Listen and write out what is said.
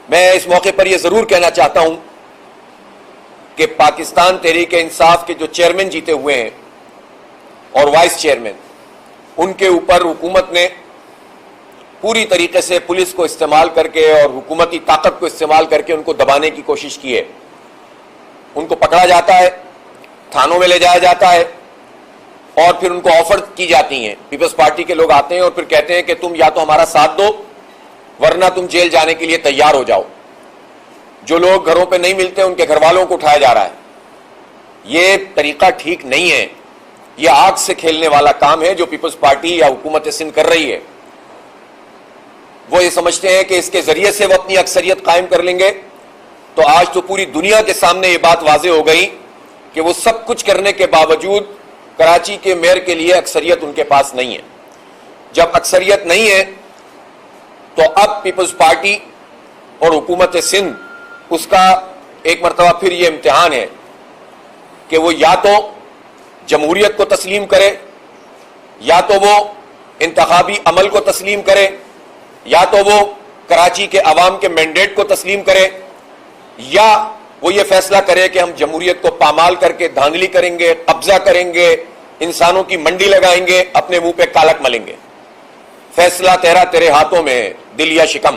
میں اس موقع پر یہ ضرور کہنا چاہتا ہوں کہ پاکستان تحریک انصاف کے جو چیئرمین جیتے ہوئے ہیں اور وائس چیئرمین، ان کے اوپر حکومت نے پوری طریقے سے پولیس کو استعمال کر کے اور حکومتی طاقت کو استعمال کر کے ان کو دبانے کی کوشش کی ہے۔ ان کو پکڑا جاتا ہے، تھانوں میں لے جایا جاتا ہے، اور پھر ان کو آفر کی جاتی ہیں۔ پیپلز پارٹی کے لوگ آتے ہیں اور پھر کہتے ہیں کہ تم یا تو ہمارا ساتھ دو ورنہ تم جیل جانے کے لیے تیار ہو جاؤ۔ جو لوگ گھروں پہ نہیں ملتے ان کے گھر والوں کو اٹھایا جا رہا ہے۔ یہ طریقہ ٹھیک نہیں ہے، یہ آگ سے کھیلنے والا کام ہے جو پیپلز پارٹی یا حکومت سندھ کر رہی ہے۔ وہ یہ سمجھتے ہیں کہ اس کے ذریعے سے وہ اپنی اکثریت قائم کر لیں گے، تو آج تو پوری دنیا کے سامنے یہ بات واضح ہو گئی کہ وہ سب کچھ کرنے کے باوجود کراچی کے میئر کے لیے اکثریت ان کے پاس نہیں ہے۔ جب اکثریت نہیں ہے تو اب پیپلز پارٹی اور حکومت سندھ اس کا ایک مرتبہ پھر یہ امتحان ہے کہ وہ یا تو جمہوریت کو تسلیم کرے، یا تو وہ انتخابی عمل کو تسلیم کرے، یا تو وہ کراچی کے عوام کے مینڈیٹ کو تسلیم کرے، یا وہ یہ فیصلہ کرے کہ ہم جمہوریت کو پامال کر کے دھاندلی کریں گے، قبضہ کریں گے، انسانوں کی منڈی لگائیں گے، اپنے منہ پہ کالک ملیں گے۔ فیصلہ تیرا تیرے ہاتھوں میں، دل یا شکم۔